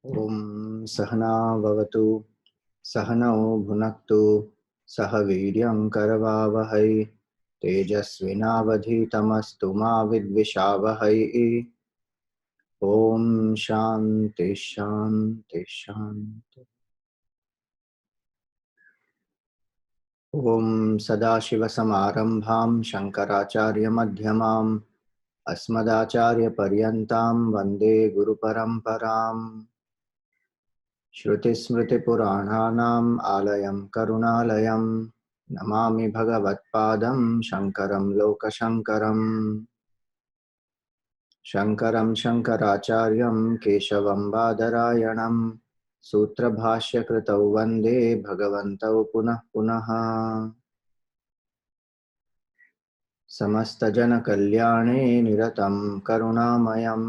ओम सहना भवतु सहनौ भुनक्तु सह वीर्यं करवावहै तेजस्विनावधीतमस्तु मा विद्विषावहै। ओम शांति शांति शांति। ओम सदाशिवसमारंभां शंकराचार्यमध्यमाम् अस्मदाचार्यपर्यन्तां वन्दे गुरुपरम्पराम्। श्रुतिस्मृतिपुराणानाम् आलयं करुणालयं नमामि भगवत्पादं शङ्करं लोकशङ्करम्। शङ्करं शङ्कराचार्यं केशवं बादरायणं सूत्रभाष्यकृतौ वन्दे भगवन्तौ पुनः पुनः। समस्तजनकल्याणे निरतं करुणामयं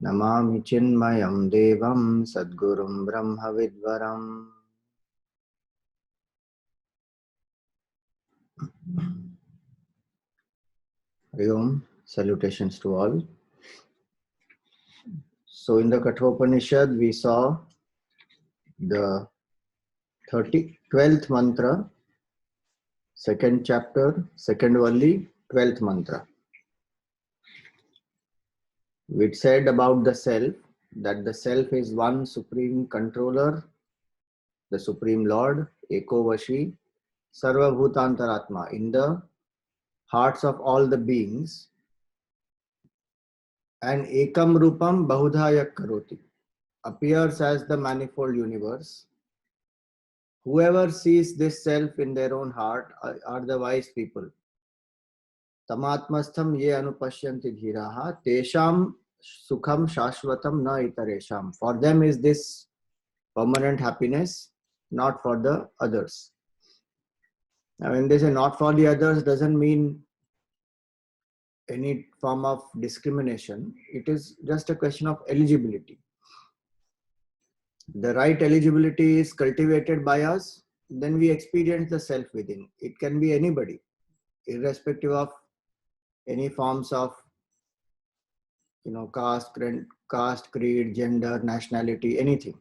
नमामि चिन्मयं देवं सद्गुरुं ब्रह्मविद्वरम्। Hari Om, salutations to all. So in the Kathopanishad we saw the 12th mantra, second chapter, second valli, 12th mantra. We said about the self, that the self is one supreme controller, the supreme lord, Eko Vashi, Sarva Bhutantaratma, in the hearts of all the beings, and Ekam Rupam Bahudha Karoti, appears as the manifold universe. Whoever sees this self in their own heart are the wise people. Tamatmastham ye anupashyanti dhiraha tesham sukham shashvatam na itaresham. For them is this permanent happiness, not for the others. Now when they say not for the others, doesn't mean any form of discrimination. It is just a question of eligibility. The right eligibility is cultivated by us, then we experience the self within. It can be anybody, irrespective of any forms of caste, creed, gender, nationality, anything.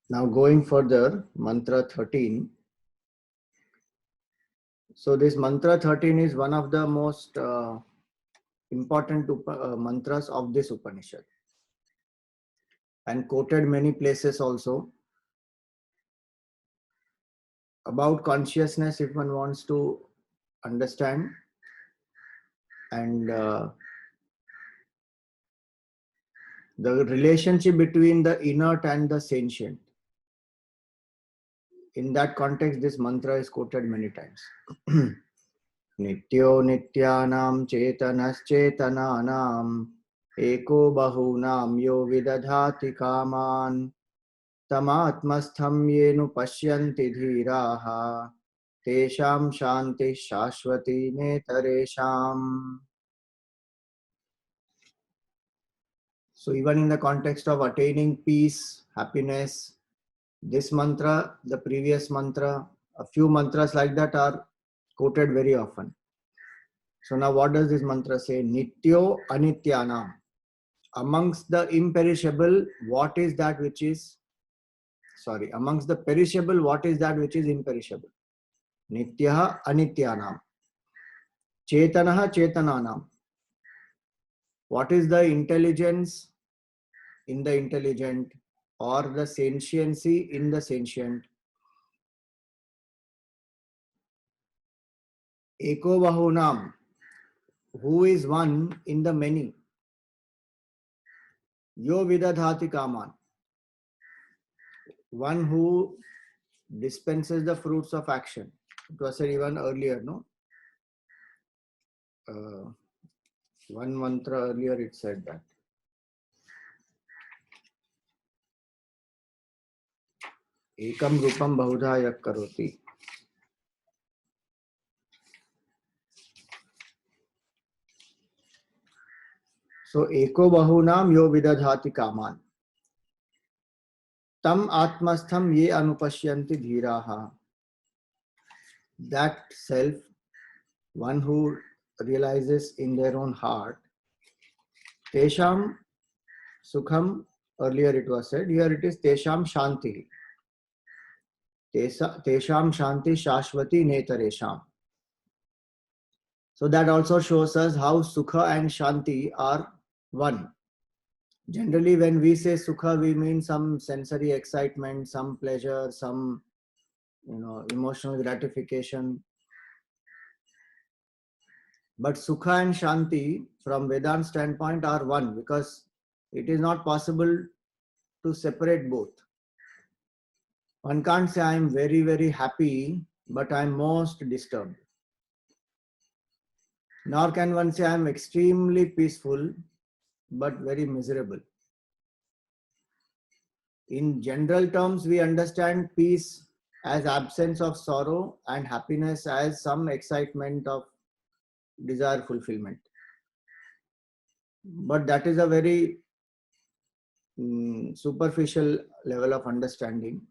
Now going further, mantra 13. So this mantra 13 is one of the most important mantras of this Upanishad, and quoted many places also. About consciousness, if one wants to understand, and the relationship between the inert and the sentient. In that context, this mantra is quoted many times. Nityo nityanam chetanas chetananam eko bahunam yo vidadhati kaman tamatmastham yenu pashyanti dhiraha tesham shanti shashvati netaresham. So even in the context of attaining peace, happiness, this mantra, the previous mantra, a few mantras like that are quoted very often. So now what does this mantra say? Nityo anityanam. Amongst the imperishable, what is that which is, amongst the perishable, what is that which is imperishable? Nityaha anityanam. Chetanaha chetananam. What is the intelligence in the intelligent, or the sentiency in the sentient? Eko bahunam. Who is one in the many? Yo vidadhati kaman. One who dispenses the fruits of action. It was said even earlier, no? One mantra earlier it said that. Ekam rupam bahudha yak karoti. So eko bahunam yo vidadhati kaman. Tam atmastham ye anupashyanti dhiraha. That self, one who realizes in their own heart, tesham Sukham, earlier it was said, here it is Tesham Shanti. Tesham Shanti Shashwati Netaresham. So that also shows us how Sukha and Shanti are one. Generally, when we say Sukha, we mean some sensory excitement, some pleasure, some emotional gratification. But Sukha and Shanti, from Vedanta standpoint, are one, because it is not possible to separate both. One can't say I am very, very happy, but I am most disturbed. Nor can one say I am extremely peaceful, but very miserable. In general terms, we understand peace as absence of sorrow and happiness as some excitement of desire fulfillment. But that is a very superficial level of understanding,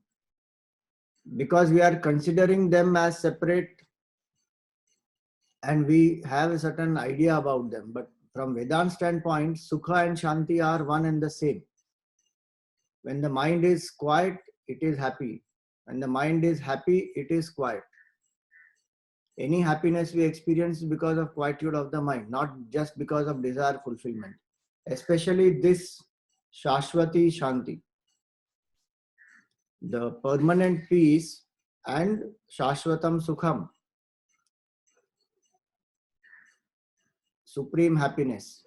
because we are considering them as separate and we have a certain idea about them. But from Vedanta standpoint, Sukha and Shanti are one and the same. When the mind is quiet, it is happy. When the mind is happy, it is quiet. Any happiness we experience is because of quietude of the mind, not just because of desire fulfillment. Especially this Shashwati Shanti, the permanent peace, and Shashwatam Sukham, supreme happiness,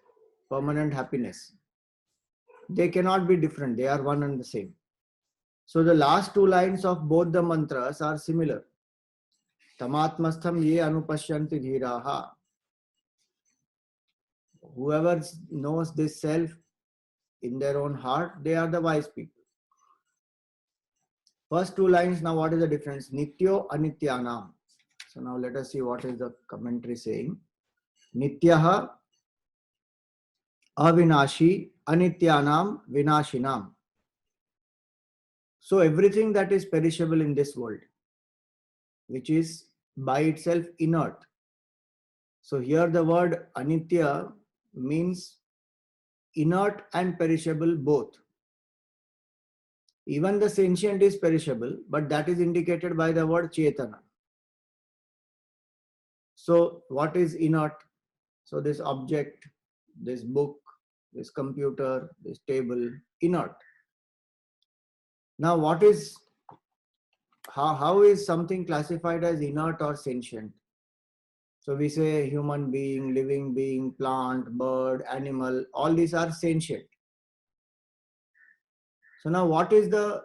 permanent happiness. They cannot be different. They are one and the same. So the last two lines of both the mantras are similar. Tamatmastham ye anupashyanti dhiraha. Whoever knows this self in their own heart, they are the wise people. First two lines, now what is the difference? Nityo anityanam. So now let us see what is the commentary saying. Nityaha avinashi anityanam vinashinam. So everything that is perishable in this world, which is by itself inert. So here the word anitya means inert and perishable both. Even the sentient is perishable, but that is indicated by the word chetana. So what is inert? So this object, this book, this computer, this table, inert. Now what is, how is something classified as inert or sentient? So we say human being, living being, plant, bird, animal, all these are sentient. So now what is the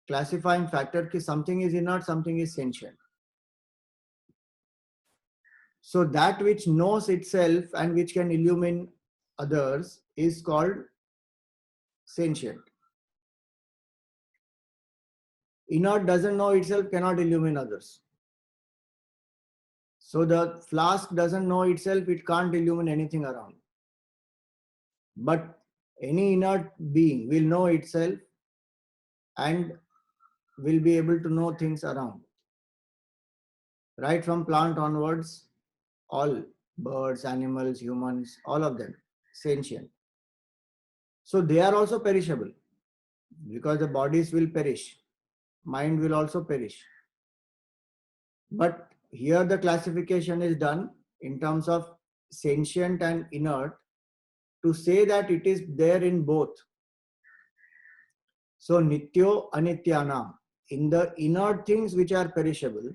classifying factor? Ki something is inert, something is sentient. So that which knows itself and which can illumine others is called sentient. Inert doesn't know itself, cannot illumine others. So the flask doesn't know itself, it can't illumine anything around. But any inert being will know itself and will be able to know things around. Right from plant onwards, all birds, animals, humans, all of them, sentient. So they are also perishable because the bodies will perish. Mind will also perish. But here the classification is done in terms of sentient and inert to say that it is there in both. So nityo anityanam, in the inert things which are perishable,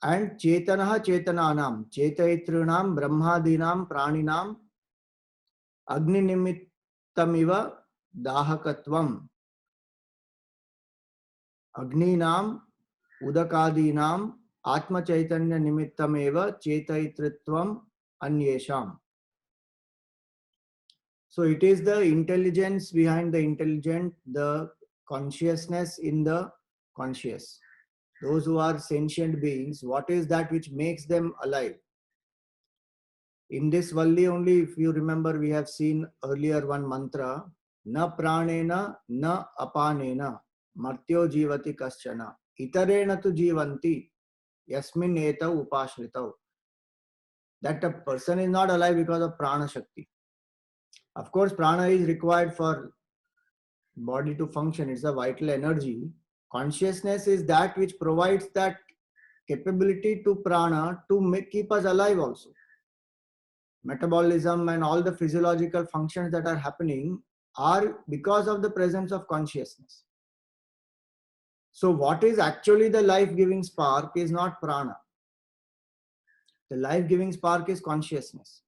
and chetanaha chetananam, chetayitrinam brahmadinam praninam agni nimittamiva dahakatvam, agninam udakadinam atma chaitanya nimittameva chetayitritvam anyesham. So it is the intelligence behind the intelligent, the consciousness in the conscious. Those who are sentient beings, what is that which makes them alive? In this Valli only, if you remember, we have seen earlier one mantra, na pranena, na apanena, martyo jivati kaschana, itarena tu jivanti, yasmin etau upashritau. That a person is not alive because of prana shakti. Of course, prana is required for body to function. It's a vital energy. Consciousness is that which provides that capability to prana to keep us alive also. Metabolism and all the physiological functions that are happening are because of the presence of consciousness. So what is actually the life-giving spark is not prana. The life-giving spark is consciousness,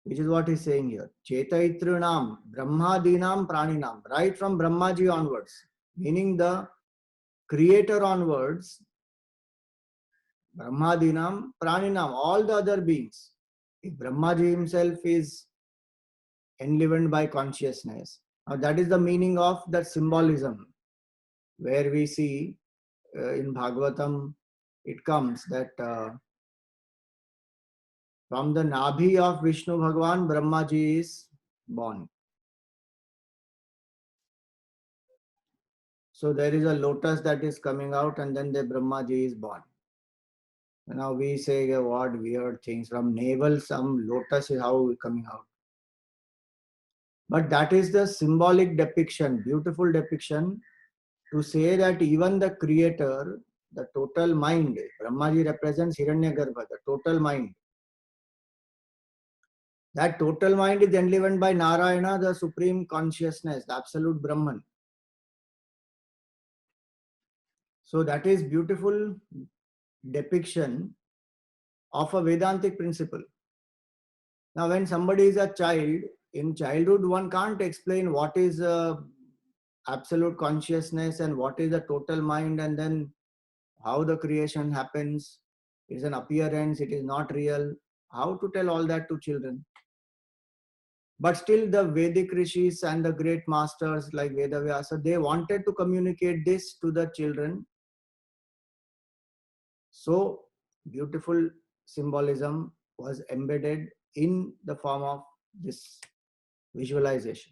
which is what he's saying here. Chetaitrunam, Brahmadinam, Praninam, right from Brahmaji onwards, meaning the creator onwards, Brahmadinam, Praninam, all the other beings. If Brahmaji himself is enlivened by consciousness, now that is the meaning of that symbolism, where we see in Bhagavatam, it comes that from the Nabhi of Vishnu Bhagavan, Brahmaji is born. So there is a lotus that is coming out, and then the Brahmaji is born. Now we say what weird things. From navel, some lotus is how coming out. But that is the symbolic depiction, beautiful depiction, to say that even the creator, the total mind, Brahmaji represents Hiranyagarbha, the total mind. That total mind is enlivened by Narayana, the supreme consciousness, the absolute Brahman. So that is beautiful depiction of a Vedantic principle. Now when somebody is a child, in childhood one can't explain what is absolute consciousness and what is the total mind, and then how the creation happens. It is an appearance, it is not real. How to tell all that to children? But still the Vedic rishis and the great masters like Vedavyasa, they wanted to communicate this to the children. So beautiful symbolism was embedded in the form of this visualization.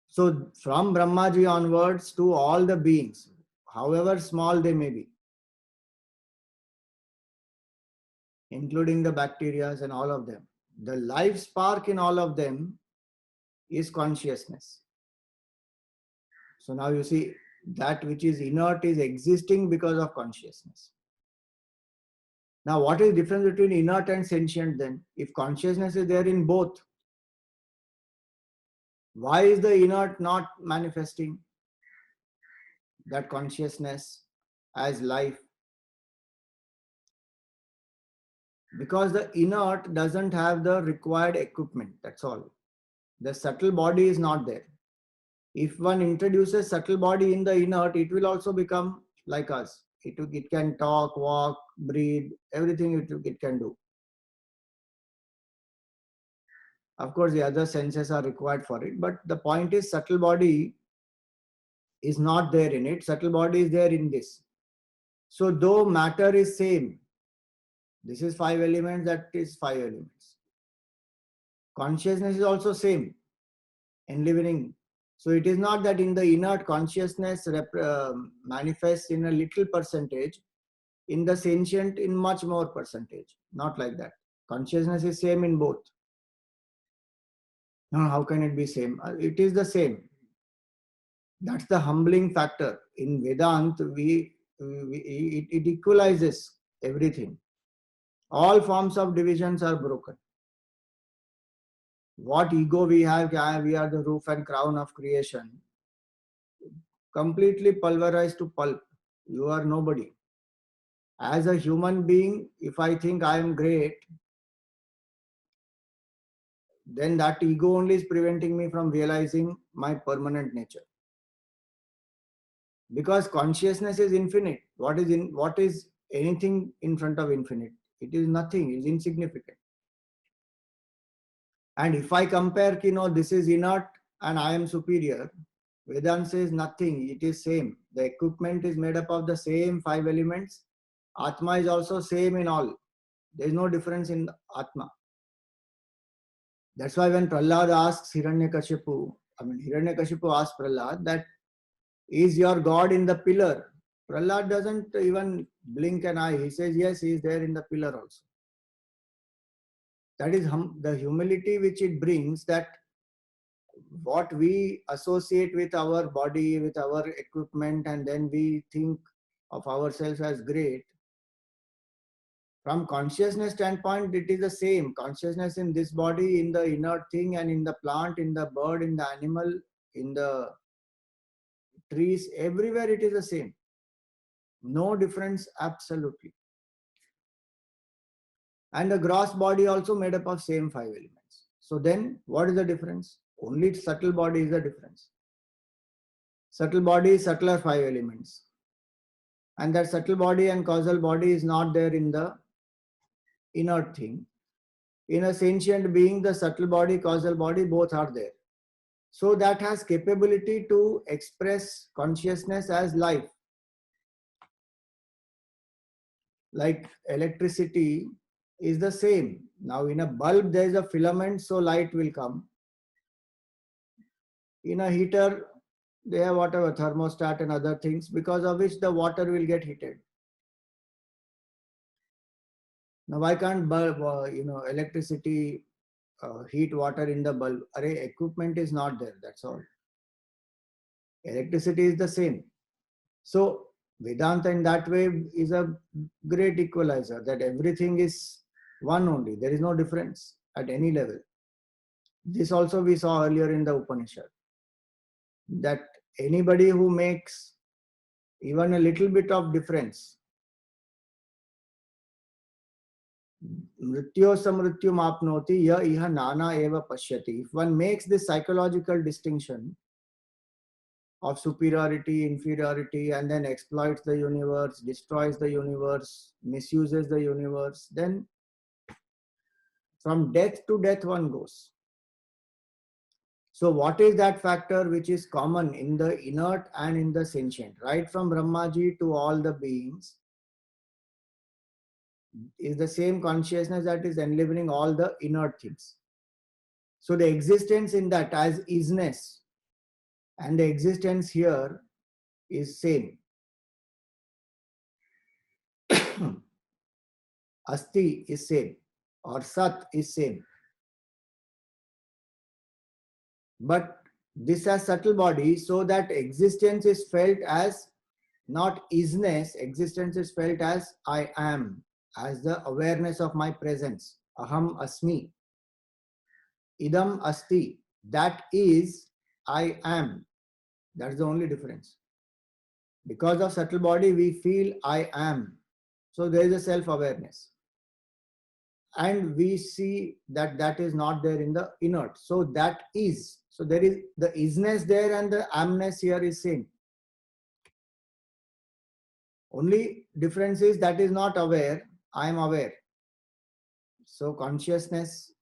So from Brahmaji onwards to all the beings, however small they may be, including the bacteria and all of them, the life spark in all of them is consciousness. So now you see that which is inert is existing because of consciousness. Now what is the difference between inert and sentient then? If consciousness is there in both, why is the inert not manifesting that consciousness as life? Because the inert doesn't have the required equipment, that's all. The subtle body is not there. If one introduces subtle body in the inert, it will also become like us. It can talk, walk, breathe, everything it can do. Of course, the other senses are required for it, but the point is subtle body is not there in it. Subtle body is there in this. So though matter is same, this is 5 elements, that is 5 elements. Consciousness is also same, enlivening. So it is not that in the inert consciousness manifests in a little percentage, in the sentient in much more percentage. Not like that. Consciousness is same in both. Now how can it be same? It is the same. That's the humbling factor. In Vedanta, it equalizes everything. All forms of divisions are broken. What ego we have, we are the roof and crown of creation, completely pulverized to pulp. You are nobody. As a human being, if I think I am great, then that ego only is preventing me from realizing my permanent nature. Because consciousness is infinite. What is anything in front of infinite? It is nothing, it is insignificant. And if I compare, this is inert and I am superior, Vedanta says nothing, it is same. The equipment is made up of the same 5 elements. Atma is also same in all. There is no difference in Atma. That's why when Prahlad asks Hiranyakashipu asks Prahlad that, is your God in the pillar? Prahlad doesn't even blink an eye. He says, yes, he is there in the pillar also. That is the humility which it brings, that what we associate with our body, with our equipment, and then we think of ourselves as great. From consciousness standpoint, it is the same. Consciousness in this body, in the inert thing, and in the plant, in the bird, in the animal, in the trees, everywhere it is the same. No difference, absolutely. And the gross body also made up of same 5 elements. So then what is the difference? Only subtle body is the difference. Subtle body is subtler 5 elements. And that subtle body and causal body is not there in the inert thing. In a sentient being, the subtle body, causal body, both are there. So that has capability to express consciousness as life. Like electricity is the same. Now in a bulb there is a filament, so light will come. In a heater, they have whatever thermostat and other things, because of which the water will get heated. Now why can't bulb, electricity heat water in the bulb? Array, equipment is not there, that's all. Electricity is the same. So Vedanta in that way is a great equalizer, that everything is one only. There is no difference at any level. This also we saw earlier in the Upanishad, that anybody who makes even a little bit of difference, mrityo samrityum apnoti ya iha nana eva pashyati. If one makes this psychological distinction of superiority, inferiority, and then exploits the universe, destroys the universe, misuses the universe, then from death to death one goes. So what is that factor which is common in the inert and in the sentient? Right from Brahmaji to all the beings is the same consciousness that is enlivening all the inert things. So the existence in that as isness and the existence here is same. Asti is same, or Sat is same. But this has subtle body, so that existence is felt as not isness, existence is felt as I am, as the awareness of my presence. Aham asmi. Idam asti. That is I am. That's the only difference. Because of subtle body, we feel I am. So there is a self-awareness. And we see that that is not there in the inert. So that is. So there is the isness there and the amness here is same. Only difference is that is not aware, I am aware. So consciousness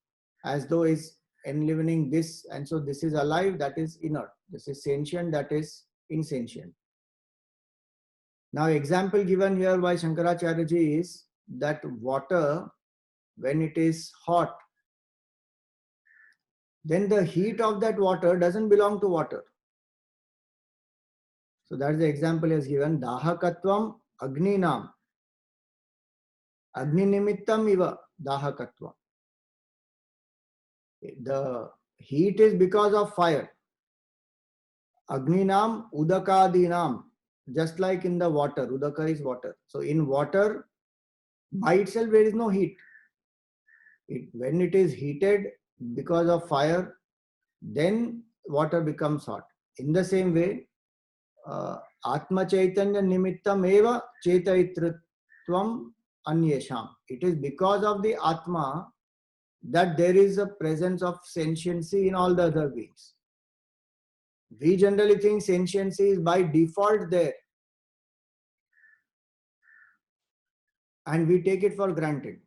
as though is enlivening this, and so this is alive, that is inert. This is sentient, that is insentient. Now example given here by Shankaracharya ji is that water, when it is hot, then the heat of that water doesn't belong to water. So that's the example he has given. Dahakatvam agninam. Agni nimittam iva dahakatvam. The heat is because of fire. Agninam udakadinam. Just like in the water. Udaka is water. So in water, by itself there is no heat. When it is heated because of fire, then water becomes hot. In the same way, Atma Chaitanya Nimittam Eva Chaitayitritvam Anyesham. It is because of the Atma that there is a presence of sentiency in all the other beings. We generally think sentiency is by default there. And we take it for granted.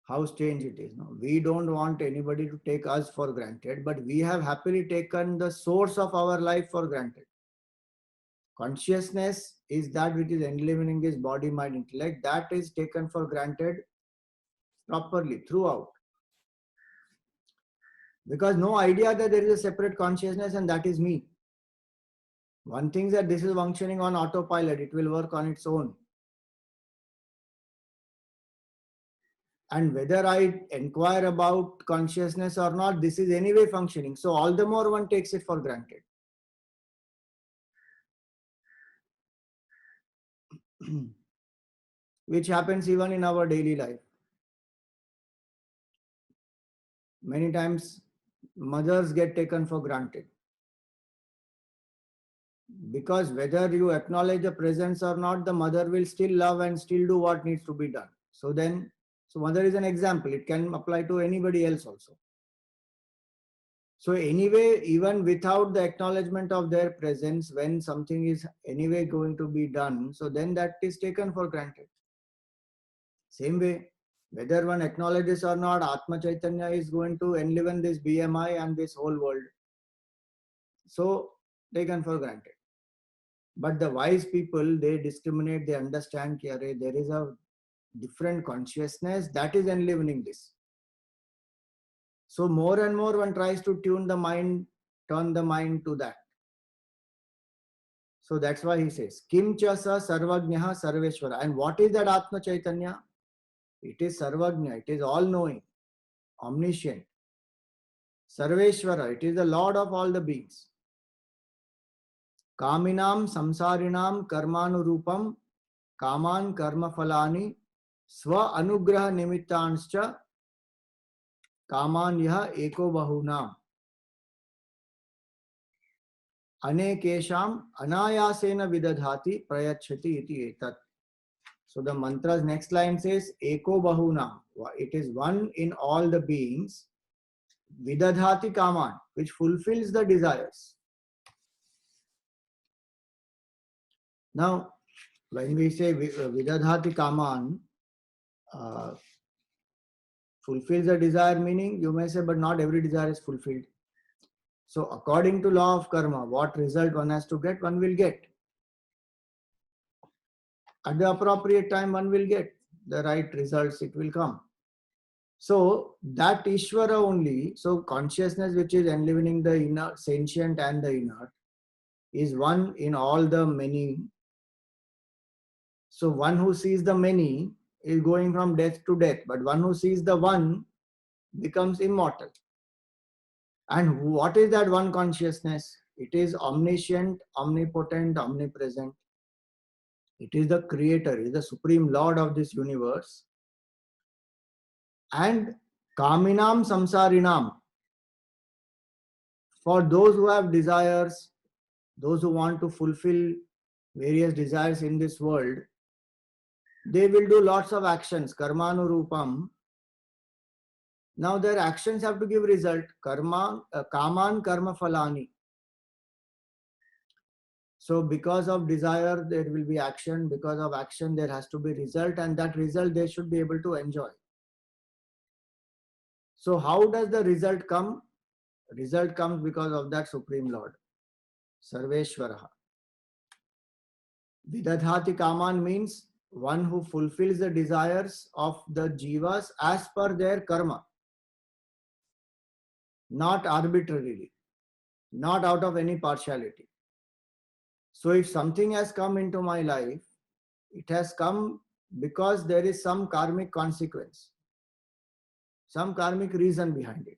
How strange it is. No? We don't want anybody to take us for granted, but we have happily taken the source of our life for granted. Consciousness is that which is enlivening this body, mind, intellect. That is taken for granted properly throughout. Because no idea that there is a separate consciousness and that is me. One thing is that this is functioning on autopilot. It will work on its own. And whether I inquire about consciousness or not, this is anyway functioning. So all the more one takes it for granted. Which happens even in our daily life. Many times mothers get taken for granted. Because whether you acknowledge the presence or not, the mother will still love and still do what needs to be done. So mother is an example. It can apply to anybody else also. So anyway, even without the acknowledgement of their presence, when something is anyway going to be done, so then that is taken for granted. Same way, whether one acknowledges or not, Atma Chaitanya is going to enliven this BMI and this whole world. So taken for granted. But the wise people, they discriminate, they understand that there is a different consciousness that is enlivening this. So more and more one tries to tune the mind, turn the mind to that. So that's why he says, Kim cha sa sarvagnya sarveshwara. And what is that Atma Chaitanya? It is sarvagnya, it is all-knowing, omniscient. Sarveshwara, it is the Lord of all the beings. Kaminam samsarinam karmanurupam kaman karma falani swa anugraha nimittanscha kaman yaha eko bahunam anekesham anayasena vidadhati prayachati iti etat. So the mantra's next line says eko bahunam. It is one in all the beings. Vidadhati kaman, which fulfills the desires. Now, when we say Vidadhati Kaman, fulfills the desire, meaning you may say, but not every desire is fulfilled. So according to law of karma, what result one has to get, one will get. At the appropriate time, one will get the right results, it will come. So that Ishvara only, so consciousness which is enlivening the inner, sentient and the inert, is one in all the many. So one who sees the many is going from death to death, but one who sees the one becomes immortal. And what is that one consciousness? It is omniscient, omnipotent, omnipresent. It is the creator, it is the supreme lord of this universe. And kaminam samsarinam, for those who have desires, those who want to fulfill various desires in this world, they will do lots of actions, karmanurupam. Now their actions have to give result, kaman karma falani. So because of desire, there will be action. Because of action, there has to be result, and that result they should be able to enjoy. So how does the result come? Result comes because of that Supreme Lord, Sarveshwaraha. Vidadhati Kaman means one who fulfills the desires of the jivas as per their karma. Not arbitrarily, not out of any partiality. So if something has come into my life, it has come because there is some karmic consequence, some karmic reason behind it.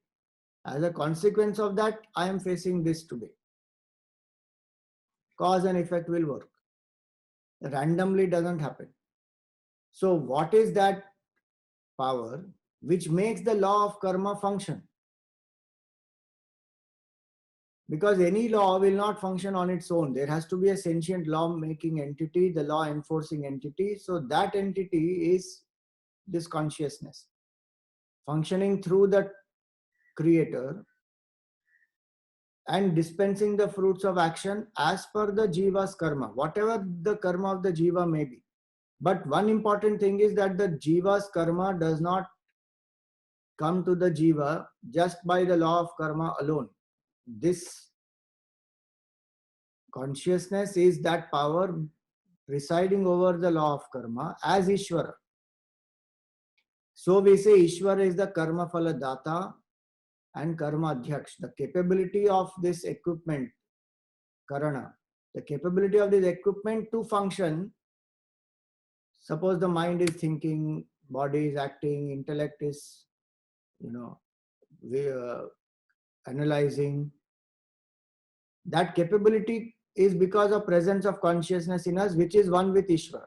As a consequence of that, I am facing this today. Cause and effect will work. Randomly doesn't happen. So what is that power which makes the law of karma function? Because any law will not function on its own. There has to be a sentient law-making entity, the law-enforcing entity. So that entity is this consciousness, functioning through the creator and dispensing the fruits of action as per the jiva's karma, whatever the karma of the jiva may be. But one important thing is that the jiva's karma does not come to the jiva just by the law of karma alone. This consciousness is that power presiding over the law of karma as Ishvara. So we say Ishvara is the karma phala data and karma adhyaksh. The capability of this equipment, karana, the capability of this equipment to function. Suppose the mind is thinking, body is acting, intellect is, we, analyzing. That capability is because of presence of consciousness in us, which is one with Ishvara.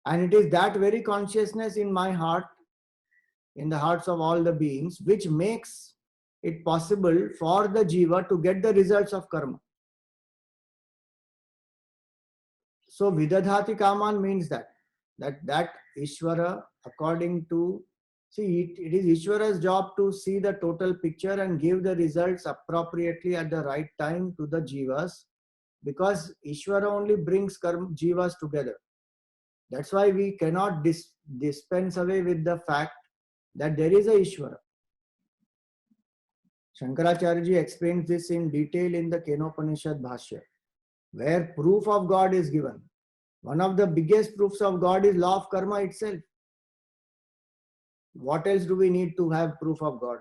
And it is that very consciousness in my heart, in the hearts of all the beings, which makes it possible for the jiva to get the results of karma. So vidadhati kaman means that Ishvara, according to, see, it is Ishvara's job to see the total picture and give the results appropriately at the right time to the jivas, because Ishvara only brings karma, jivas together. That's why we cannot dispense away with the fact that there is a Ishvara. Shankaracharya ji explains this in detail in the Kenopanishad Bhashya, where proof of God is given. One of the biggest proofs of God is law of karma itself. What else do we need to have proof of God?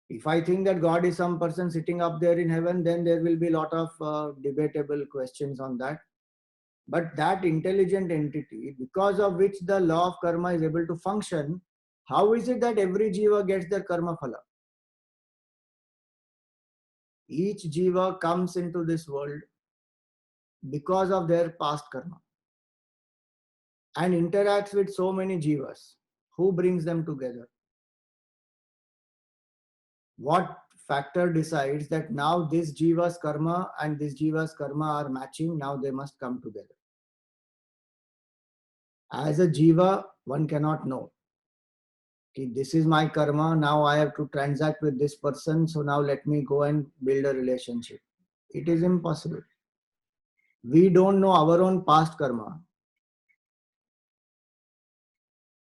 If I think that God is some person sitting up there in heaven, then there will be a lot of debatable questions on that. But that intelligent entity, because of which the law of karma is able to function, how is it that every jiva gets their karma phala? Each jiva comes into this world because of their past karma and interacts with so many jivas. Who brings them together? What factor decides that now this jiva's karma and this jiva's karma are matching, now they must come together? As a jiva, one cannot know. Okay, this is my karma, now I have to transact with this person, so now let me go and build a relationship. It is impossible. We don't know our own past karma,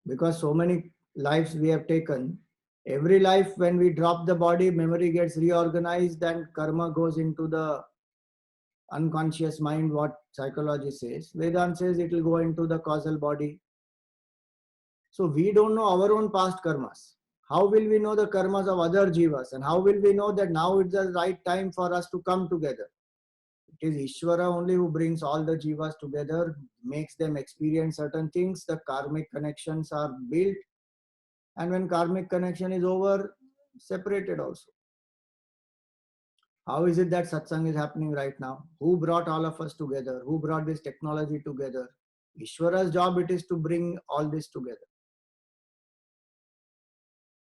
because so many lives we have taken. Every life, when we drop the body, memory gets reorganized and karma goes into the unconscious mind, what psychology says. Vedanta says it will go into the causal body. So we don't know our own past karmas. How will we know the karmas of other jivas? And how will we know that now it's the right time for us to come together? It is Ishvara only who brings all the jivas together, makes them experience certain things. The karmic connections are built. And when karmic connection is over, separated also. How is it that satsang is happening right now? Who brought all of us together? Who brought this technology together? Ishvara's job it is to bring all this together.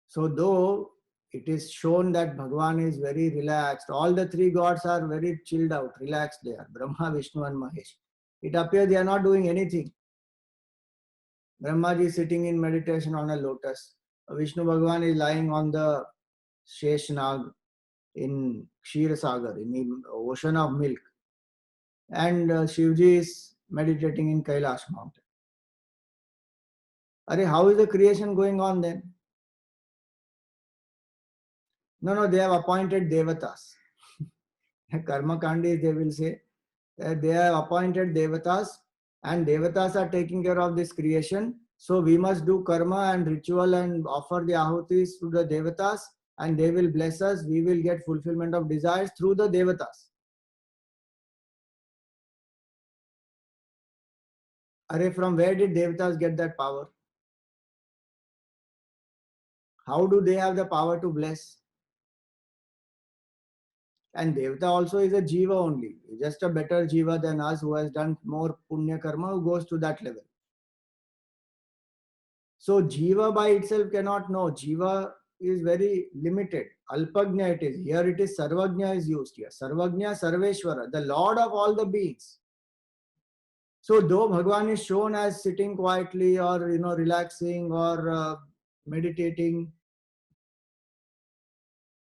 So though it is shown that Bhagavan is very relaxed, all the three gods are very chilled out, relaxed there, Brahma, Vishnu and Mahesh. It appears they are not doing anything. Brahmaji is sitting in meditation on a lotus. Vishnu Bhagavan is lying on the Sheshnag in Kshir Sagar, in the ocean of milk. And Shivji is meditating in Kailash mountain. Are, how is the creation going on then? No, they have appointed devatas. Karma Kandis, they will say, they have appointed devatas and devatas are taking care of this creation. So we must do karma and ritual and offer the ahutis to the devatas and they will bless us. We will get fulfillment of desires through the devatas. Are, from where did devatas get that power? How do they have the power to bless? And Devata also is a jiva only, just a better jiva than us who has done more punya karma, who goes to that level. So jiva by itself cannot know. Jiva is very limited. Alpagnya it is. Here it is Sarvagnya is used here. Sarvagnya, Sarveshwara, the Lord of all the beings. So though Bhagavan is shown as sitting quietly or relaxing or meditating,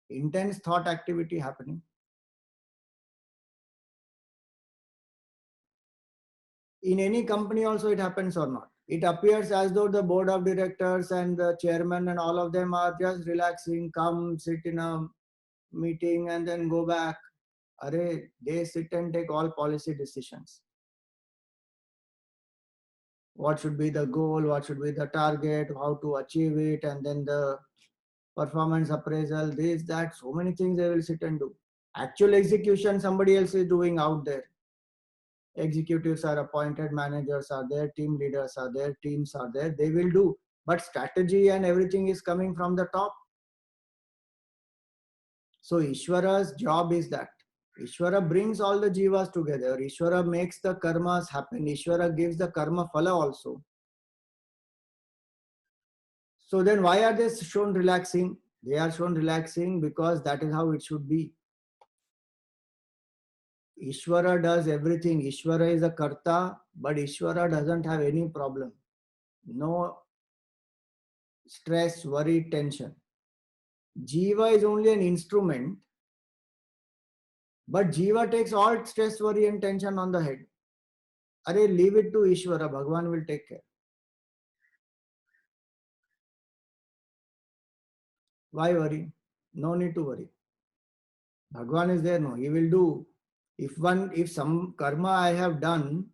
intense thought activity happening. In any company also it happens or not. It appears as though the board of directors and the chairman and all of them are just relaxing, come sit in a meeting and then go back. Array, they sit and take all policy decisions. What should be the goal, what should be the target, how to achieve it, and then the performance appraisal, this, that, so many things they will sit and do. Actual execution somebody else is doing out there. Executives are appointed, managers are there, team leaders are there, teams are there, they will do. But strategy and everything is coming from the top. So Ishvara's job is that. Ishvara brings all the jivas together. Ishvara makes the karmas happen. Ishvara gives the karma phala also. So then why are they shown relaxing? They are shown relaxing because that is how it should be. Ishvara does everything. Ishvara is a karta, but Ishvara doesn't have any problem. No stress, worry, tension. Jiva is only an instrument, but Jiva takes all stress, worry and tension on the head. Arey, leave it to Ishvara, Bhagwan will take care. Why worry? No need to worry. Bhagwan is there, no, he will do. If some karma I have done,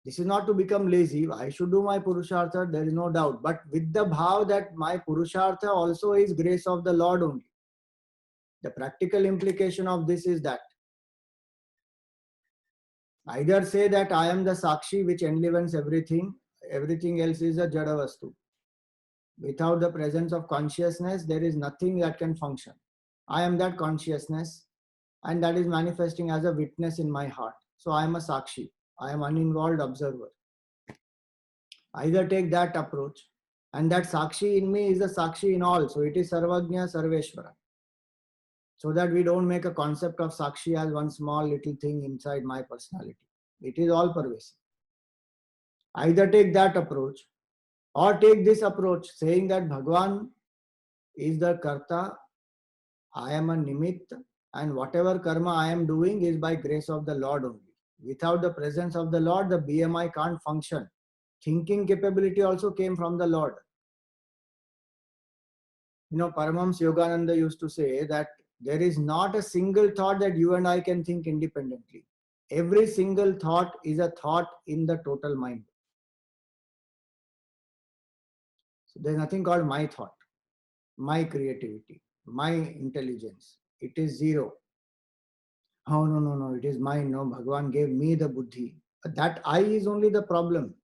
this is not to become lazy. I should do my Purushartha, there is no doubt. But with the bhav that my Purushartha also is grace of the Lord only. The practical implication of this is that either say that I am the Sakshi which enlivens everything, everything else is a Jada Vastu. Without the presence of consciousness, there is nothing that can function. I am that consciousness, and that is manifesting as a witness in my heart. So I am a Sakshi. I am uninvolved observer. Either take that approach, and that Sakshi in me is the Sakshi in all. So it is Sarvajna Sarveshwara. So that we don't make a concept of Sakshi as one small little thing inside my personality. It is all pervasive. Either take that approach or take this approach, saying that Bhagwan is the Karta, I am a Nimitta, and whatever karma I am doing is by grace of the Lord only. Without the presence of the Lord, the BMI can't function. Thinking capability also came from the Lord. You know, Paramahams Yogananda used to say that there is not a single thought that you and I can think independently. Every single thought is a thought in the total mind. So there's nothing called my thought, my creativity, my intelligence. It is zero. Oh, no, it is mine. No, Bhagavan gave me the buddhi. That I is only the problem.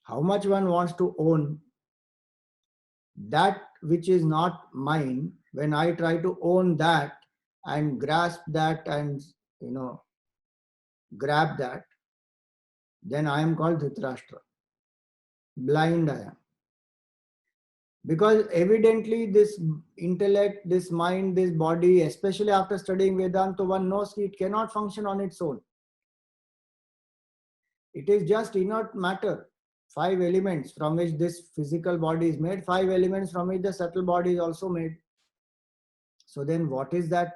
How much one wants to own that which is not mine, when I try to own that and grasp that and, grab that, then I am called Dhritarashtra. Blind I am. Because evidently this intellect, this mind, this body, especially after studying Vedanta, one knows it cannot function on its own. It is just inert matter. 5 elements from which this physical body is made, 5 elements from which the subtle body is also made. So then what is that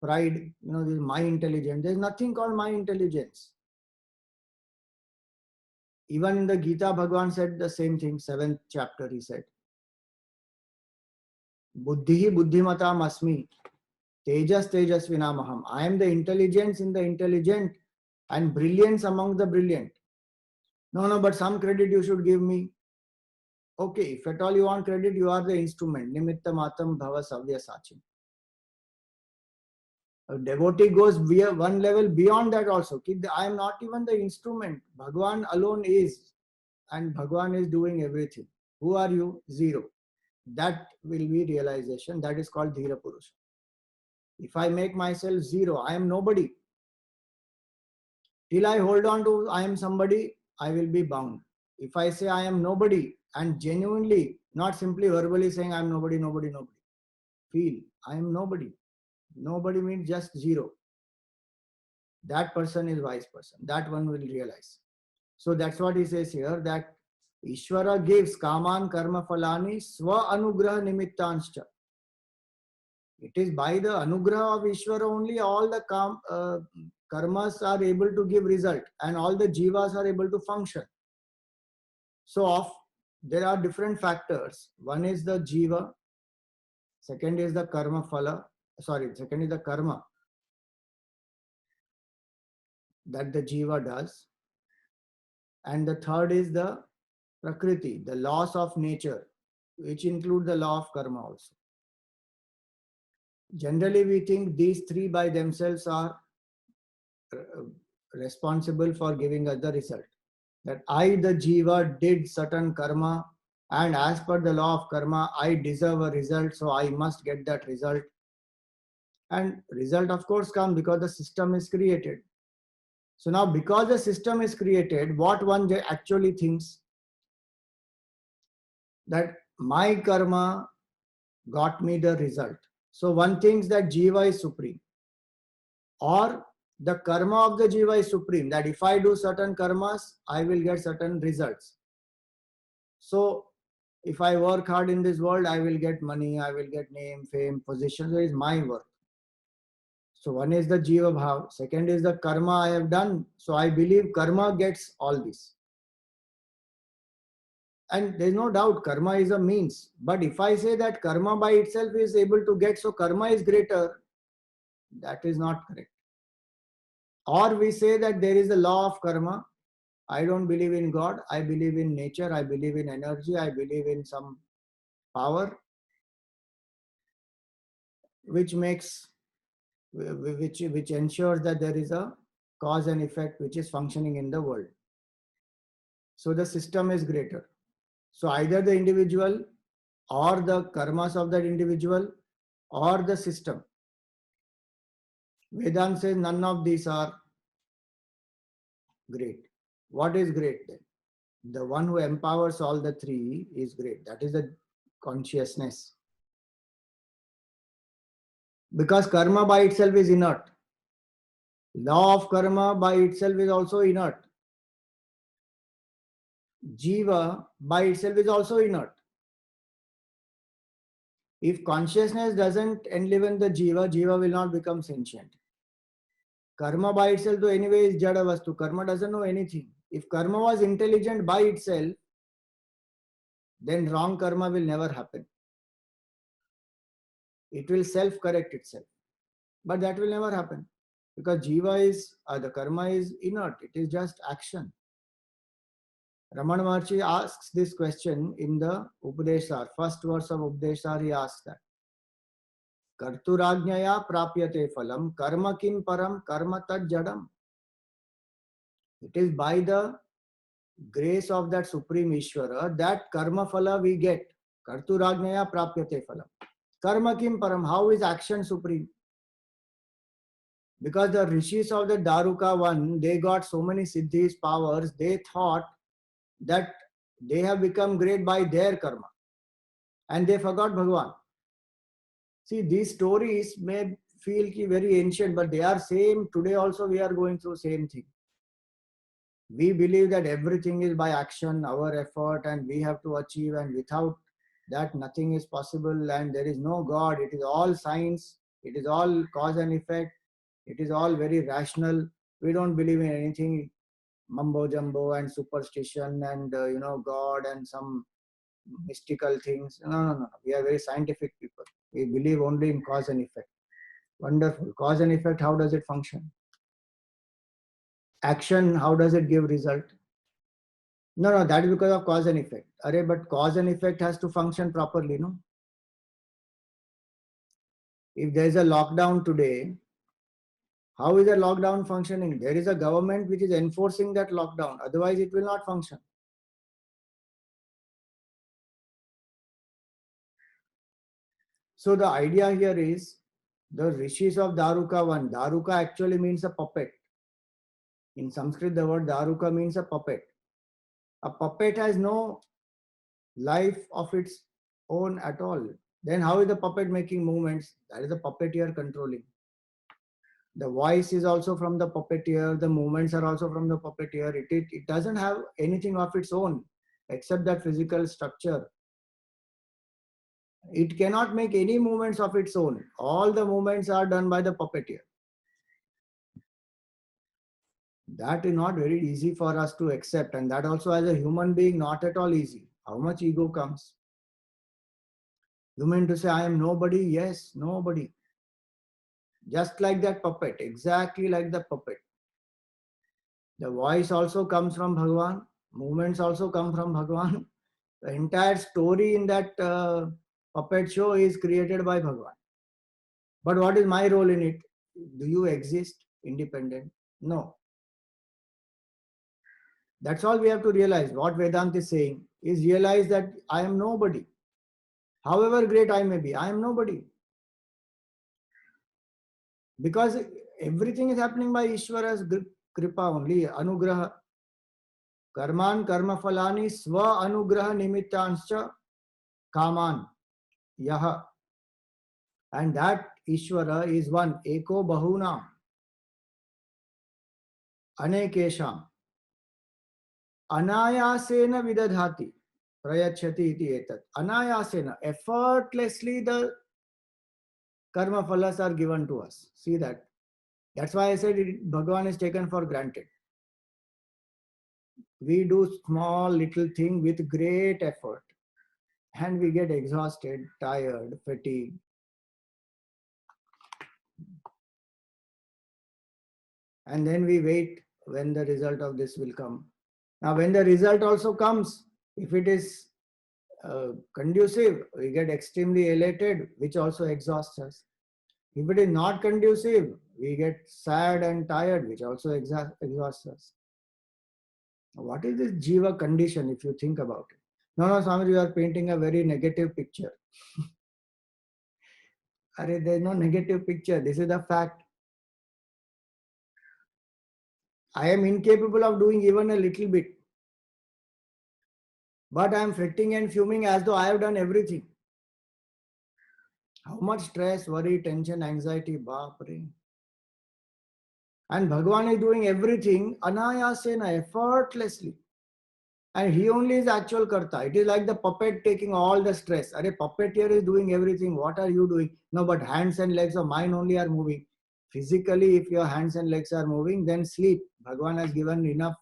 pride? This is my intelligence. There is nothing called my intelligence. Even in the Gita, Bhagavan said the same thing, 7th chapter he said. Buddhihi buddhimatam asmi, tejas tejasvinamaham. I am the intelligence in the intelligent and brilliance among the brilliant. No, but some credit you should give me. Okay, if at all you want credit, you are the instrument. Nimitta matam bhava savya sachim. A devotee goes one level beyond that also. I am not even the instrument. Bhagwan alone is. And Bhagwan is doing everything. Who are you? Zero. That will be realization. That is called Dhira Purusha. If I make myself zero, I am nobody. Till I hold on to I am somebody, I will be bound. If I say I am nobody and genuinely, not simply verbally saying I am nobody, feel I am nobody. Nobody means just zero. That person is wise person. That one will realize. So that's what he says here, that Ishvara gives kaman karma phalani swa anugraha nimittanscha. It is by the anugraha of Ishvara only all the karmas are able to give result and all the jivas are able to function. So there are different factors. One is the jiva, second is the karma phala, second is the karma that the jiva does, and the third is the prakriti, the laws of nature, which include the law of karma also. Generally, we think these three by themselves are responsible for giving us the result. That I, the jiva, did certain karma, and as per the law of karma, I deserve a result, so I must get that result. And result, of course, comes because the system is created. So now, because the system is created, what one actually thinks, that my karma got me the result. So one thinks that jiva is supreme, or the karma of the jiva is supreme, that if I do certain karmas, I will get certain results. So if I work hard in this world, I will get money, I will get name, fame, position. So it is my work. So one is the jiva bhav, second is the karma I have done. So I believe karma gets all this. And there is no doubt karma is a means. But if I say that karma by itself is able to get, so karma is greater, that is not correct. Or we say that there is a law of karma. I don't believe in God. I believe in nature. I believe in energy. I believe in some power which makes, which ensures that there is a cause and effect which is functioning in the world. So the system is greater. So either the individual or the karmas of that individual or the system. Vedanta says none of these are great. What is great then? The one who empowers all the three is great. That is the consciousness. Because karma by itself is inert. Law of karma by itself is also inert. Jiva by itself is also inert. If consciousness doesn't enliven the jiva, jiva will not become sentient. Karma by itself, though, anyway, is jada vastu. Karma doesn't know anything. If karma was intelligent by itself, then wrong karma will never happen. It will self-correct itself. But that will never happen. Because jiva is, the karma is inert. It is just action. Ramana Maharshi asks this question in the Upadeshar. First verse of Upadeshar, he asks that. Karturajnaya prapyate phalam karma kim param karma tad jadam. It is by the grace of that Supreme Ishvara that karma phala we get. Karturajnaya prapyate phalam. Karma kim param. How is action supreme? Because the rishis of the Daruka one, they got so many siddhis, powers, they thought that they have become great by their karma. And they forgot Bhagavan. See, these stories may feel very ancient, but they are same. Today also we are going through same thing. We believe that everything is by action, our effort, and we have to achieve, and without that nothing is possible, and there is no God. It is all science. It is all cause and effect. It is all very rational. We don't believe in anything mumbo jumbo and superstition and God and some mystical things. No. We are very scientific people. We believe only in cause and effect. Wonderful. Cause and effect, how does it function? Action, how does it give result? No, that is because of cause and effect. But cause and effect has to function properly, no? If there is a lockdown today, how is a lockdown functioning? There is a government which is enforcing that lockdown. Otherwise, it will not function. So the idea here is the rishis of Daruka one. Daruka actually means a puppet. In Sanskrit, the word Daruka means a puppet. A puppet has no life of its own at all. Then how is the puppet making movements? That is the puppeteer controlling. The voice is also from the puppeteer. The movements are also from the puppeteer. It doesn't have anything of its own except that physical structure. It cannot make any movements of its own. All the movements are done by the puppeteer. That is not very easy for us to accept, and that also as a human being not at all easy. How much ego comes? You mean to say I am nobody? Yes, nobody. Just like that puppet, exactly like the puppet. The voice also comes from Bhagavan, movements also come from Bhagavan. The entire story in that puppet show is created by Bhagavan. But what is my role in it? Do you exist independent? No. That's all we have to realize. What Vedanta is saying is realize that I am nobody. However great I may be, I am nobody. Because everything is happening by Ishvara's kripa only, anugraha. Karman karma falani swa anugraha nimittanscha kaman yaha. And that Ishvara is one, eko bahuna, anekesham, anayasena vidadhati, prayachati iti etat. Anayasena, effortlessly the karma phalas are given to us. See that. That's why I said Bhagavan is taken for granted. We do small little thing with great effort and we get exhausted, tired, fatigued. And then we wait when the result of this will come. Now, when the result also comes, if it is conducive, we get extremely elated, which also exhausts us. If it is not conducive, we get sad and tired, which also exhausts us. What is this jiva condition if you think about it? No, Swami, you are painting a very negative picture. There is no negative picture. This is the fact. I am incapable of doing even a little bit. But I am fretting and fuming as though I have done everything. How much stress, worry, tension, anxiety, baapre. And Bhagavan is doing everything anayasena, effortlessly. And he only is actual karta. It is like the puppet taking all the stress. Puppeteer is doing everything. What are you doing? No, but hands and legs of mine only are moving. Physically, if your hands and legs are moving, then sleep. Bhagavan has given enough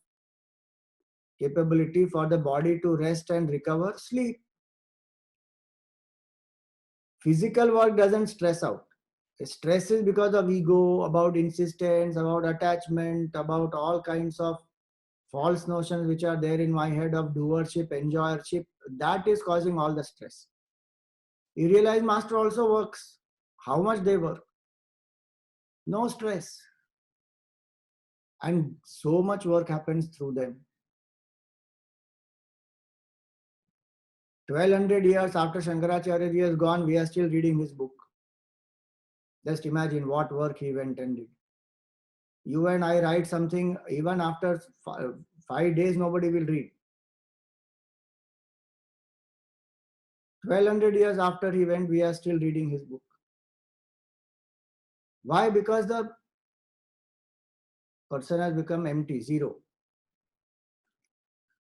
capability for the body to rest and recover. Sleep. Physical work doesn't stress out. Stress is because of ego, about insistence, about attachment, about all kinds of false notions which are there in my head of doership, enjoyership. That is causing all the stress. You realize master also works. How much they work? No stress. And so much work happens through them. 1200 years after Shankaracharya is gone, we are still reading his book. Just imagine what work he went and did. You and I write something, even after 5 days, nobody will read. 1200 years after he went, we are still reading his book. Why? Because the person has become empty, zero.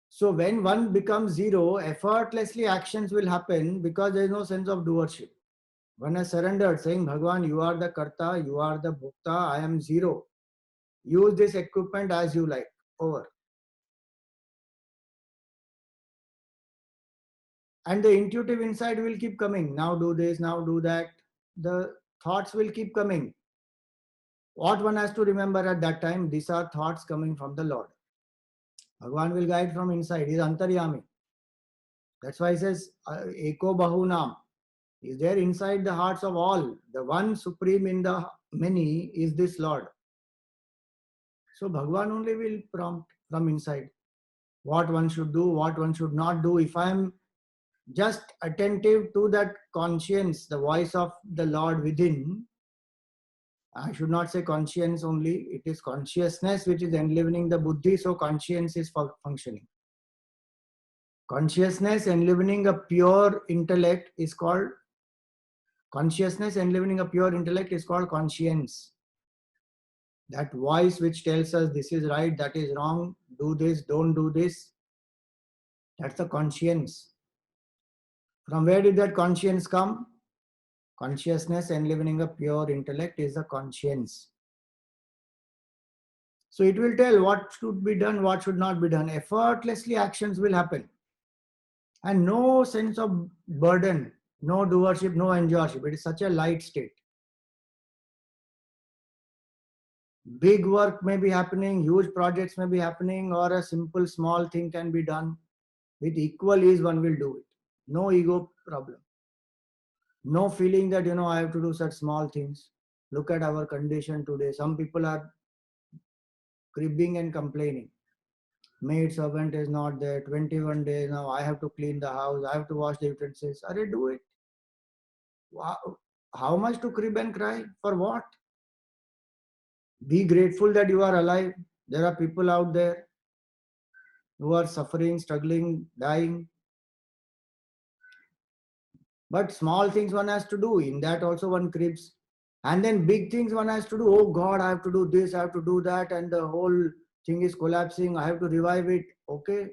So when one becomes zero, effortlessly actions will happen because there is no sense of doership. One has surrendered, saying, Bhagavan, you are the karta, you are the bhukta, I am zero. Use this equipment as you like. Over. And the intuitive insight will keep coming. Now do this, now do that. The thoughts will keep coming. What one has to remember at that time, these are thoughts coming from the Lord. Bhagavan will guide from inside. He is Antaryami. That's why he says, Eko Bahunam. He is there inside the hearts of all. The one supreme in the many is this Lord. So Bhagavan only will prompt from inside what one should do, what one should not do. If I am just attentive to that conscience, the voice of the Lord within, I should not say conscience only, it is consciousness which is enlivening the buddhi, so conscience is functioning. Consciousness enlivening a pure intellect is called consciousness, enlivening a pure intellect is called conscience. That voice which tells us this is right, that is wrong, do this, don't do this, that's the conscience. From where did that conscience come? Consciousness enlivening a pure intellect is the conscience. So it will tell what should be done, what should not be done. Effortlessly actions will happen. And no sense of burden, no doership, no enjoyership. It is such a light state. Big work may be happening, huge projects may be happening, or a simple small thing can be done. With equal ease, one will do it. No ego problem. No feeling that, I have to do such small things. Look at our condition today. Some people are cribbing and complaining. Maid servant is not there, 21 days now, I have to clean the house, I have to wash the utensils. Are do it. Wow. How much to crib and cry? For what? Be grateful that you are alive. There are people out there who are suffering, struggling, dying. But small things one has to do. In that also one cribs. And then big things one has to do. Oh God, I have to do this, I have to do that, and the whole thing is collapsing. I have to revive it. Okay.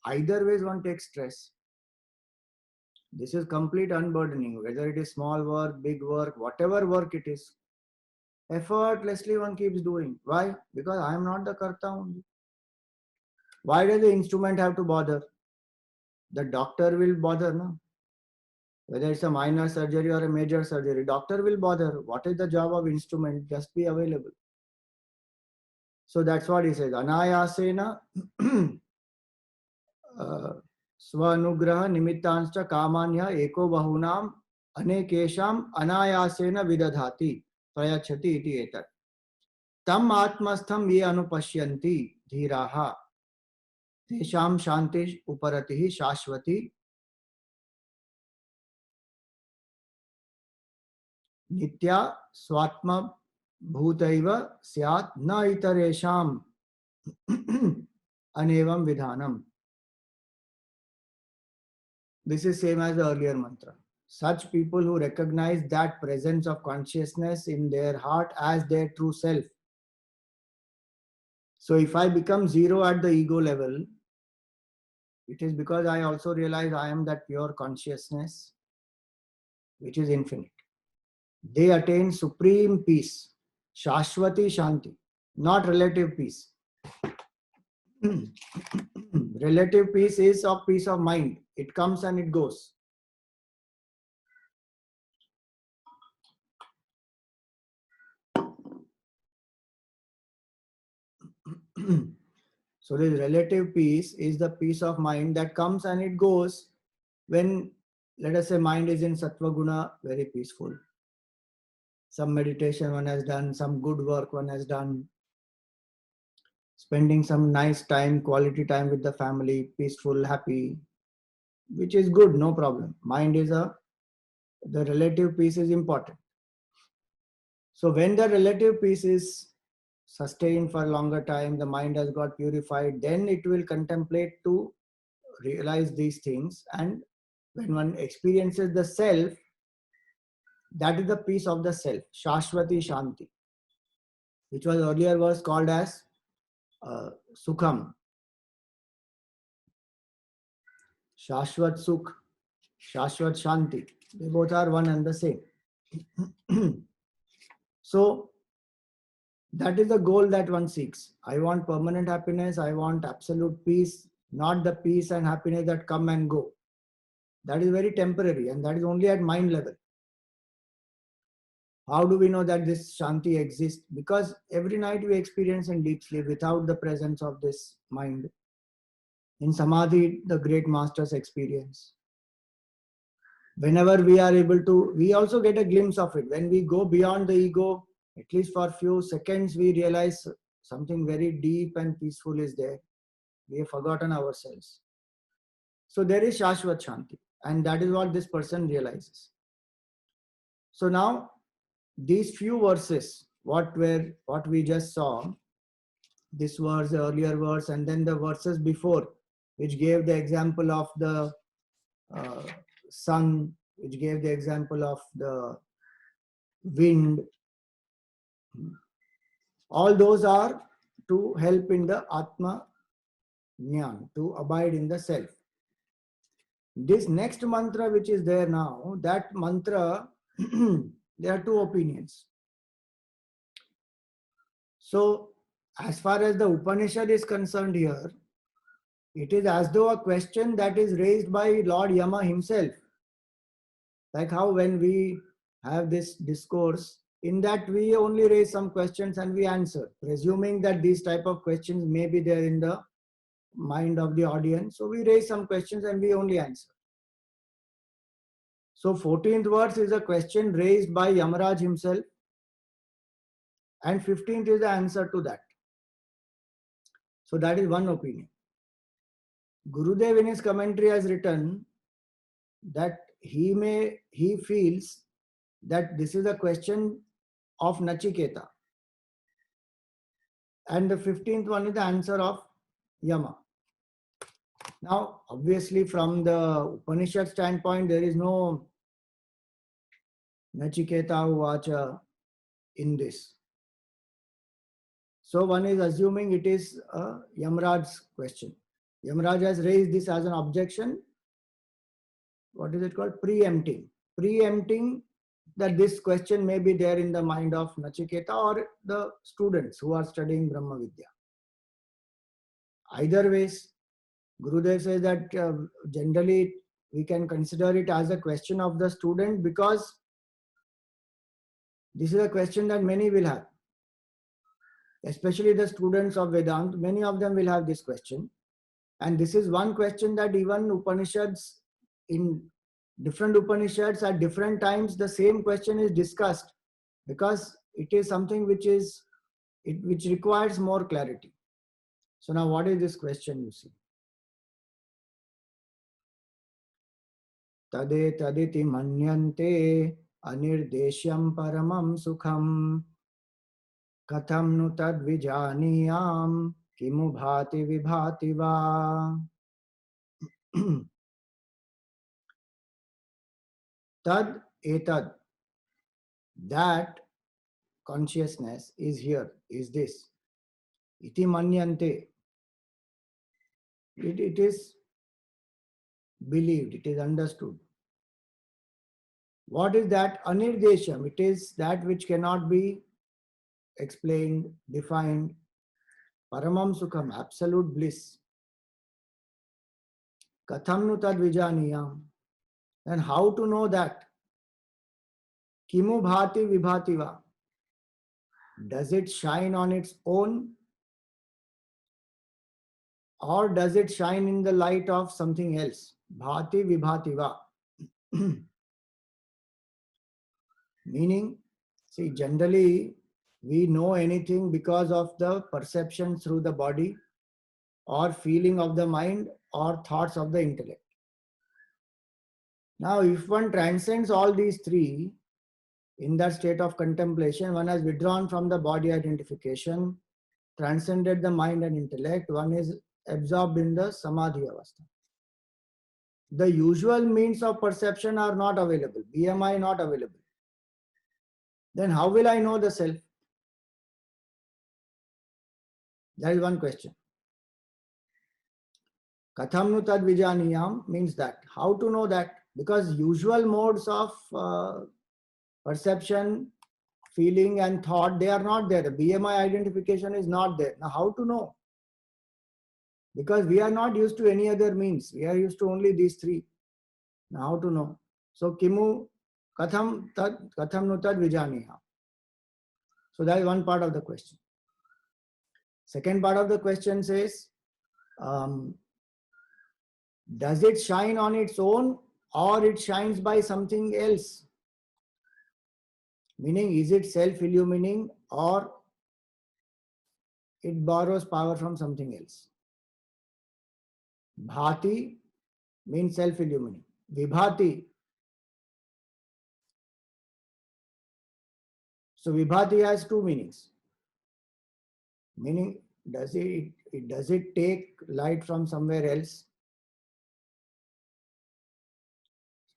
Either ways one takes stress. This is complete unburdening, whether it is small work, big work, whatever work it is. Effortlessly one keeps doing. Why? Because I am not the karta only. Why does the instrument have to bother? The doctor will bother, no? Whether it's a minor surgery or a major surgery, doctor will bother. What is the job of instrument? Just be available. So that's what he says. Anayasena swanugraha nimittanscha kamanya eko bahunam anekesham anayasena vidadhati prayachati iti etat. Tam atmastham ye anupashyanti dhiraha tesham shanti uparatihi shashvati nitya swatma bhutaiva syat na itaresham anevam vidhanam. This is same as the earlier mantra. Such people who recognize that presence of consciousness in their heart as their true self. So if I become zero at the ego level, it is because I also realize I am that pure consciousness which is infinite. They attain supreme peace, Shashwati Shanti, not relative peace. Relative peace is of peace of mind. It comes and it goes. So this relative peace is the peace of mind that comes and it goes when, let us say, mind is in Sattva Guna, very peaceful. Some meditation one has done, some good work one has done, spending some nice time, quality time with the family, peaceful, happy, which is good, no problem. Mind is the relative peace is important. So when the relative peace is sustained for a longer time, the mind has got purified, then it will contemplate to realize these things. And when one experiences the self, that is the peace of the self, Shashwati Shanti, which was earlier was called as Sukham, Shashwat Sukh, Shashwat Shanti. They both are one and the same. So that is the goal that one seeks. I want permanent happiness. I want absolute peace, not the peace and happiness that come and go. That is very temporary and that is only at mind level. How do we know that this Shanti exists? Because every night we experience in deep sleep without the presence of this mind. In Samadhi, the great masters experience. Whenever we are able to, we also get a glimpse of it. When we go beyond the ego, at least for a few seconds, we realize something very deep and peaceful is there. We have forgotten ourselves. So there is Shashwat Shanti, and that is what this person realizes. So now, these few verses, what we just saw, this verse, the earlier verse, and then the verses before, which gave the example of the sun, which gave the example of the wind. All those are to help in the Atma Jnana, to abide in the self. This next mantra which is there now, that mantra, there are two opinions. So, as far as the Upanishad is concerned here, it is as though a question that is raised by Lord Yama himself. Like how when we have this discourse, in that we only raise some questions and we answer, presuming that these type of questions may be there in the mind of the audience. So we raise some questions and we only answer. So 14th verse is a question raised by Yamaraj himself, and 15th is the answer to that. So that is one opinion. Gurudev in his commentary has written that he feels that this is a question of Nachiketa. And the 15th one is the answer of Yama. Now, obviously, from the Upanishad standpoint, there is no Nachiketa Uvacha in this. So one is assuming it is a Yamraj's question. Yamraj has raised this as an objection. What is it called? Preempting. Preempting that this question may be there in the mind of Nachiketa or the students who are studying Brahma Vidya. Either ways, Gurudev says that generally we can consider it as a question of the student because this is a question that many will have. Especially the students of Vedanta, many of them will have this question. And this is one question that even Upanishads, in different Upanishads at different times, the same question is discussed because it is something which requires more clarity. So now what is this question you see? Tade taditi manyante anirdeshyam paramam sukham katham nu tad vijaniyam kimu bhati vibhati va. Tad etad, that consciousness is here, is this. Iti manyante, it is believed, it is understood. What is that? Anirdesham, it is that which cannot be explained, defined. Paramam sukham, absolute bliss. Katham nu tad vijaniyam, and how to know that? Kimu bhati vibhati va, does it shine on its own or does it shine in the light of something else? Bhati vibhati va. Meaning, see, generally we know anything because of the perception through the body or feeling of the mind or thoughts of the intellect. Now, if one transcends all these three in that state of contemplation, one has withdrawn from the body identification, transcended the mind and intellect, one is absorbed in the samadhi avastha. The usual means of perception are not available, BMI not available. Then how will I know the self? That is one question. Katham nu tad vijaniyam means that. How to know that? Because usual modes of perception, feeling and thought, they are not there. The BMI identification is not there. Now how to know? Because we are not used to any other means. We are used to only these three. Now how to know? So kimu katham nu tad vijaniyam. So that is one part of the question. Second part of the question says, does it shine on its own or it shines by something else? Meaning, is it self-illumining or it borrows power from something else? Bhati means self-illumining. Vibhati. So Vibhati has two meanings. Meaning, does it take light from somewhere else?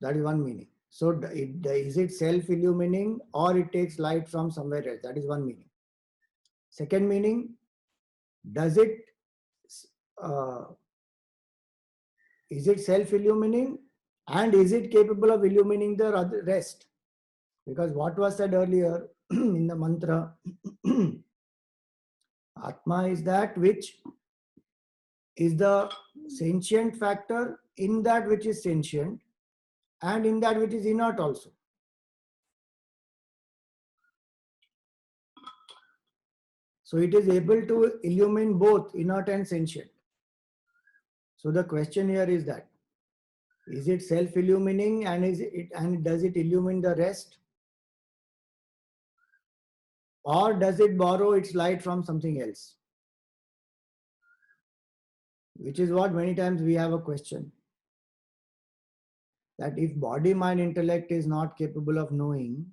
That is one meaning. So is it self-illumining or it takes light from somewhere else? That is one meaning. Second meaning, is it self-illumining and is it capable of illumining the rest? Because what was said earlier in the mantra, Atma is that which is the sentient factor in that which is sentient and in that which is inert also. So it is able to illumine both inert and sentient. So the question here is that, is it self-illumining and does it illumine the rest? Or does it borrow its light from something else? Which is what many times we have a question. That if body, mind, intellect is not capable of knowing,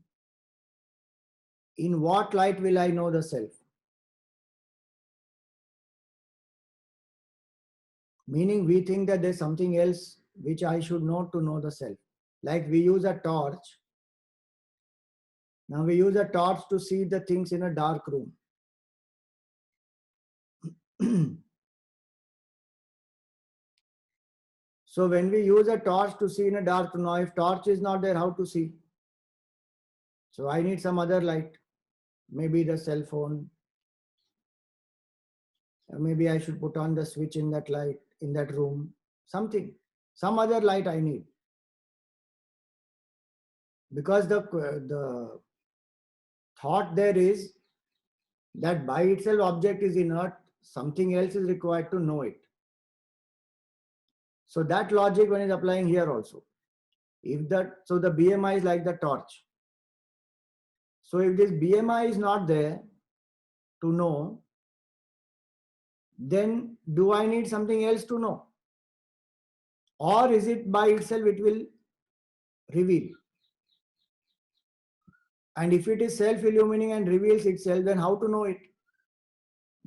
in what light will I know the self? Meaning we think that there's something else which I should know to know the self. Like we use a torch. Now we use a torch to see the things in a dark room. So when we use a torch to see in a dark room, now if torch is not there, how to see? So I need some other light. Maybe the cell phone. Maybe I should put on the switch in that light, in that room. Something. Some other light I need. Because the thought there is that by itself object is inert, something else is required to know it. So that logic one is applying here also. So the BMI is like the torch. So if this BMI is not there to know, then do I need something else to know? Or is it by itself it will reveal? And if it is self-illumining and reveals itself, then how to know it?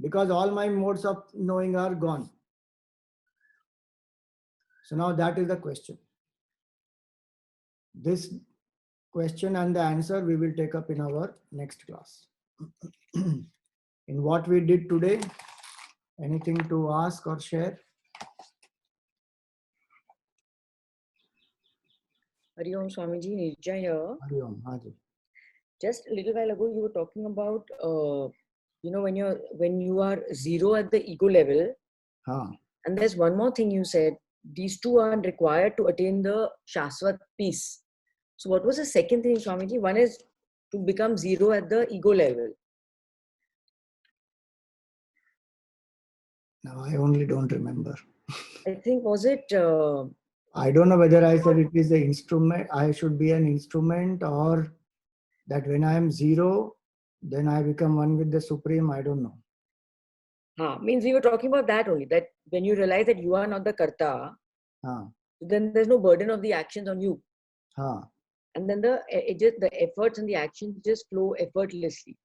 Because all my modes of knowing are gone. So now that is the question. This question and the answer we will take up in our next class. In what we did today, anything to ask or share? Hari Om Swamiji, Nirja here. Hari Om, Haji. Just a little while ago, you were talking about, when you are zero at the ego level, and there's one more thing you said. These two are required to attain the Shaswat peace. So what was the second thing, Swamiji? One is to become zero at the ego level. Now I only don't remember. I think, was it... I don't know whether I said it is the instrument, I should be an instrument, or that when I am zero, then I become one with the Supreme. I don't know. Means we were talking about that only, that when you realize that you are not the karta, then there's no burden of the actions on you. And then the efforts and the actions just flow effortlessly.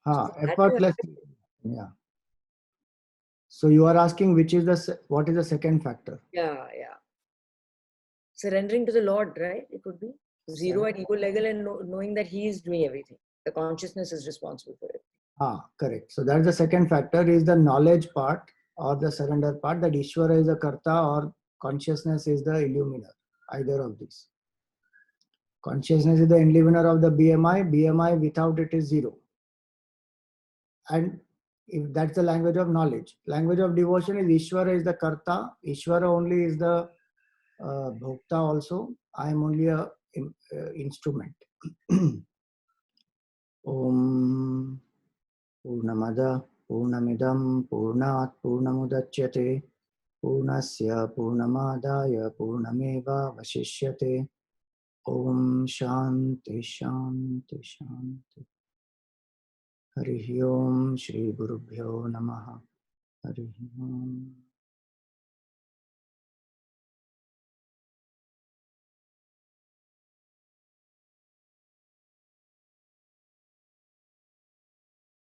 Effortlessly. Yeah. So you are asking what is the second factor? Yeah. Surrendering to the Lord, right? It would be zero at ego level and knowing that He is doing everything. The consciousness is responsible for it. Correct. So that's the second factor, is the knowledge part or the surrender part, that Ishvara is the karta or consciousness is the illuminer. Either of these. Consciousness is the illuminer of the BMI. BMI without it is zero. And if that's the language of knowledge. Language of devotion is Ishvara is the karta. Ishvara only is the bhokta also. I am only a instrument. Om Purnamada Purnamidam Purnat Purnamudachyate Purnasya Purnamadaya Purnameva Vashishyate. Om Shanti Shanti Shanti. Hari Om Shri Gurubhyo Namaha. Hari Om.